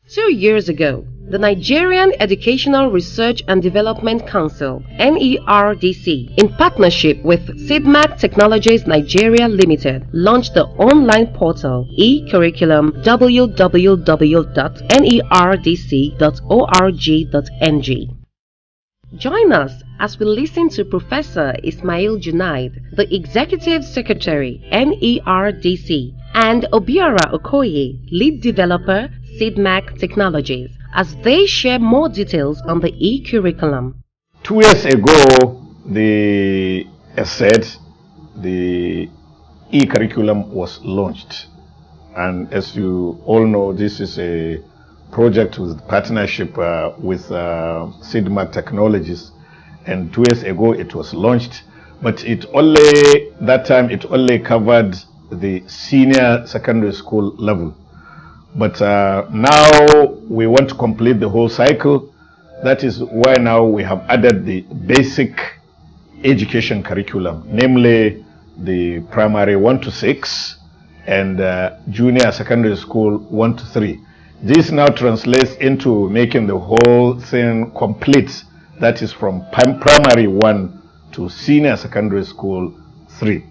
2 years ago, the Nigerian Educational Research and Development Council (NERDC), in partnership with SIDMACH Technologies Nigeria Limited, launched the online portal e-curriculum www.nerdc.org.ng. Join us as we listen to Professor Ismail Junaid, the Executive Secretary, NERDC, and Obiora Okoye, Lead Developer, SIDMACH Technologies, as they share more details on the e-curriculum. 2 years ago, the e-curriculum was launched. And as you all know, this is a project with partnership with SIDMACH Technologies. And 2 years ago, it was launched. But that time, it only covered the senior secondary school level. But now we want to complete the whole cycle. That is why now we have added the basic education curriculum, namely the primary 1 to 6 and junior secondary school 1 to 3. This now translates into making the whole thing complete. That is from primary 1 to senior secondary school 3.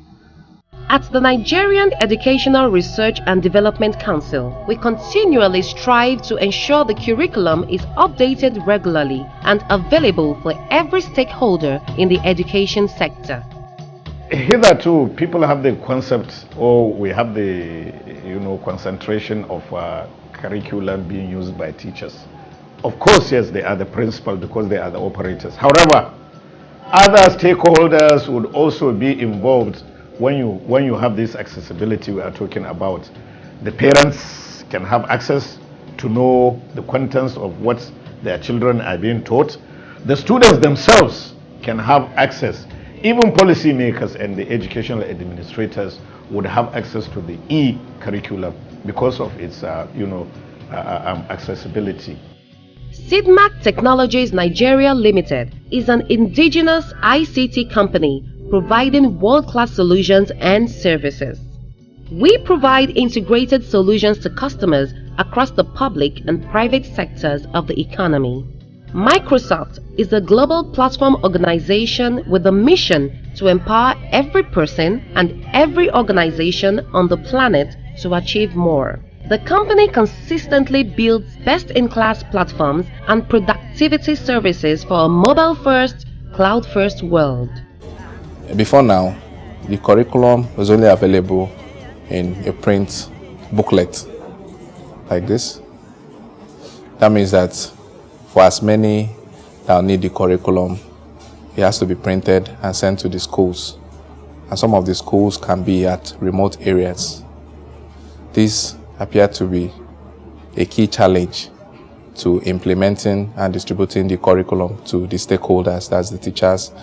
At the Nigerian Educational Research and Development Council, we continually strive to ensure the curriculum is updated regularly and available for every stakeholder in the education sector. Hitherto, people have the concept, or we have the concentration of curriculum being used by teachers. Of course, yes, they are the principal because they are the operators. However, other stakeholders would also be involved. When you have this accessibility we are talking about, the parents can have access to know the contents of what their children are being taught. The students themselves can have access. Even policymakers and the educational administrators would have access to the e-curriculum because of its accessibility. SIDMACH Technologies Nigeria Limited is an indigenous ICT company providing world-class solutions and services. We provide integrated solutions to customers across the public and private sectors of the economy. Microsoft is a global platform organization with a mission to empower every person and every organization on the planet to achieve more. The company consistently builds best-in-class platforms and productivity services for a mobile-first, cloud-first world. Before now, the curriculum was only available in a print booklet like this. That means that for as many that need the curriculum, it has to be printed and sent to the schools. And some of the schools can be at remote areas. This appeared to be a key challenge to implementing and distributing the curriculum to the stakeholders, that's the teachers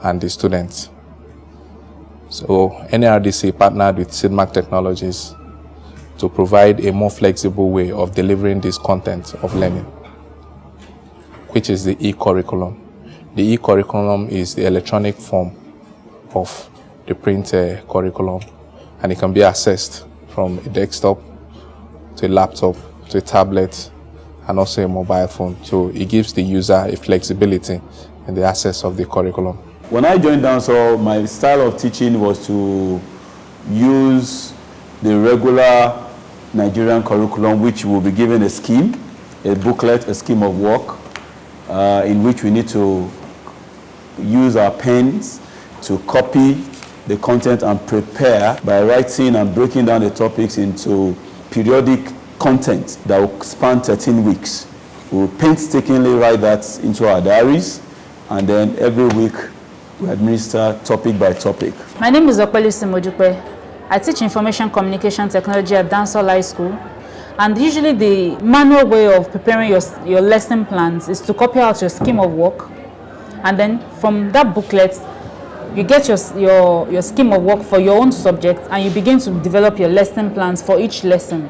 and the students. So NERDC partnered with SIDMACH Technologies to provide a more flexible way of delivering this content of learning, which is the e-curriculum. The e-curriculum is the electronic form of the print curriculum, and it can be accessed from a desktop to a laptop to a tablet and also a mobile phone. So it gives the user a flexibility in the access of the curriculum. When I joined Dancehall, my style of teaching was to use the regular Nigerian curriculum, which will be given a scheme, a booklet, a scheme of work, in which we need to use our pens to copy the content and prepare by writing and breaking down the topics into periodic content that will span 13 weeks. We'll painstakingly write that into our diaries, and then every week we administer topic by topic. My name is Okweli Simojupe. I teach information communication technology at Dancehall High School. And usually the manual way of preparing your lesson plans is to copy out your scheme of work. And then from that booklet, you get your scheme of work for your own subject, and you begin to develop your lesson plans for each lesson.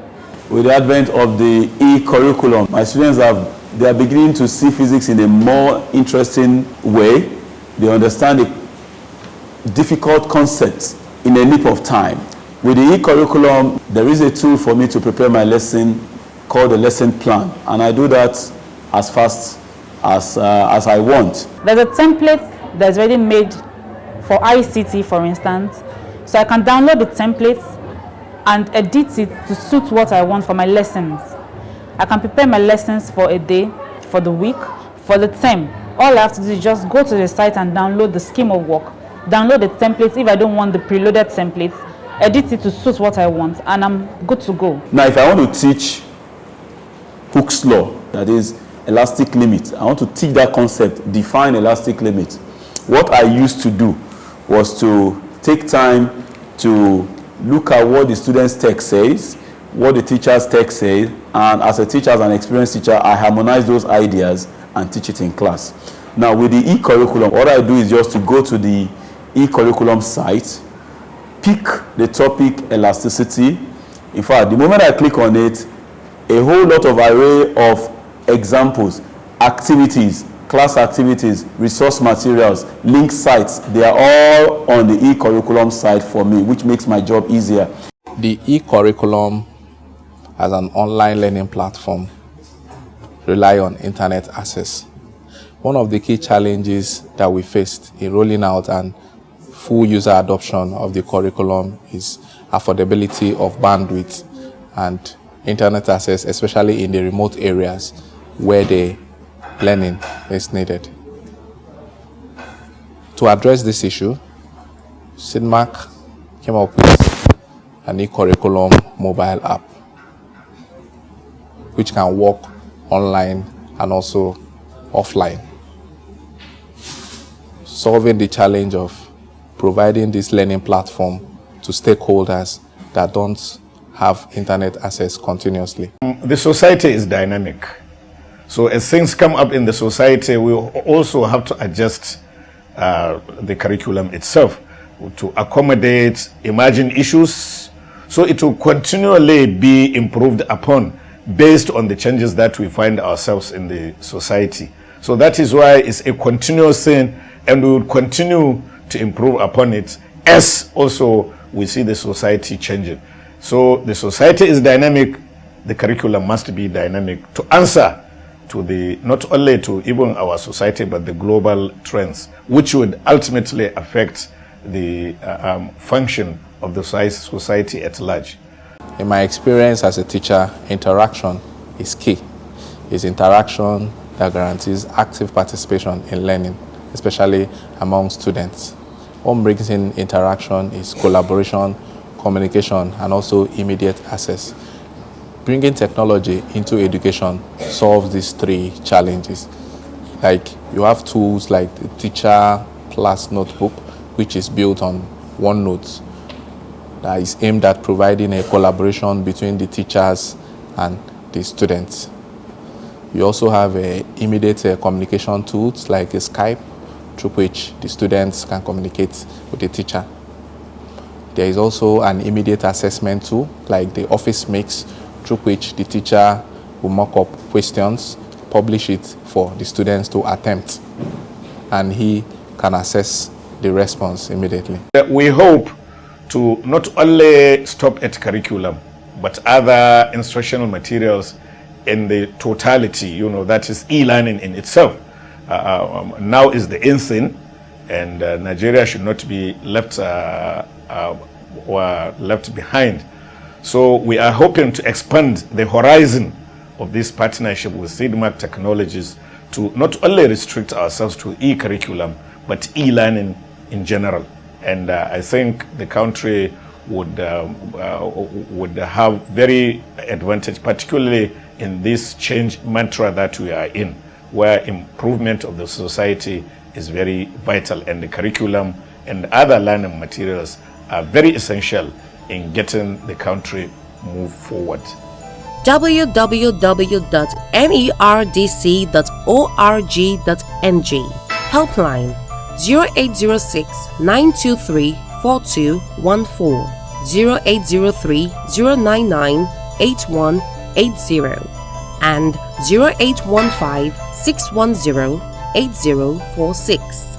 With the advent of the e-curriculum, my students are beginning to see physics in a more interesting way. They understand the difficult concepts in a leap of time. With the e-curriculum, there is a tool for me to prepare my lesson called a lesson plan, and I do that as fast as I want. There's a template that's already made for ICT, for instance, so I can download the template and edit it to suit what I want for my lessons. I can prepare my lessons for a day, for the week, for the term. All I have to do is just go to the site and download the scheme of work, download the templates if I don't want the preloaded templates, edit it to suit what I want, and I'm good to go. Now, if I want to teach Hooke's law, that is elastic limit, I want to teach that concept, define elastic limit. What I used to do was to take time to look at what the student's text says, what the teacher's text says, and as a teacher, as an experienced teacher, I harmonize those ideas and teach it in class. Now, with the e-curriculum, what I do is just to go to the e-curriculum site, pick the topic elasticity. In fact, the moment I click on it, a whole lot of array of examples, activities, class activities, resource materials, link sites, they are all on the e-curriculum site for me, which makes my job easier. The e-curriculum as an online learning platform rely on internet access. One of the key challenges that we faced in rolling out and full user adoption of the curriculum is affordability of bandwidth and internet access, especially in the remote areas where the learning is needed. To address this issue, SIDMACH came up with an e-curriculum mobile app which can work online and also offline, solving the challenge of providing this learning platform to stakeholders that don't have internet access continuously. The society is dynamic. So as things come up in the society, we also have to adjust the curriculum itself to accommodate emerging issues, so it will continually be improved upon based on the changes that we find ourselves in the society. So that is why it's a continuous thing, and we will continue to improve upon it as also we see the society changing. So the society is dynamic, the curriculum must be dynamic to answer to the, not only to even our society, but the global trends, which would ultimately affect the function of the society at large. In my experience as a teacher, interaction is key. It's interaction that guarantees active participation in learning, especially among students. What brings in interaction is collaboration, communication, and also immediate access. Bringing technology into education solves these three challenges. Like, you have tools like the teacher class notebook, which is built on OneNote, that is aimed at providing a collaboration between the teachers and the students. We also have immediate communication tools like Skype, through which the students can communicate with the teacher. There is also an immediate assessment tool like the Office Mix, through which the teacher will mock up questions, publish it for the students to attempt, and he can assess the response immediately. We hope to not only stop at curriculum, but other instructional materials in the totality, that is e-learning in itself. Now is the in thing, and Nigeria should not be left or left behind. So we are hoping to expand the horizon of this partnership with SIDMACH Technologies to not only restrict ourselves to e-curriculum, but e-learning in general. And I think the country would have very advantage, particularly in this change mantra that we are in, where improvement of the society is very vital, and the curriculum and other learning materials are very essential in getting the country move forward. www.nerdc.org.ng Helpline 0806 923 4214 0803 099 8180 and 0815 610 8046.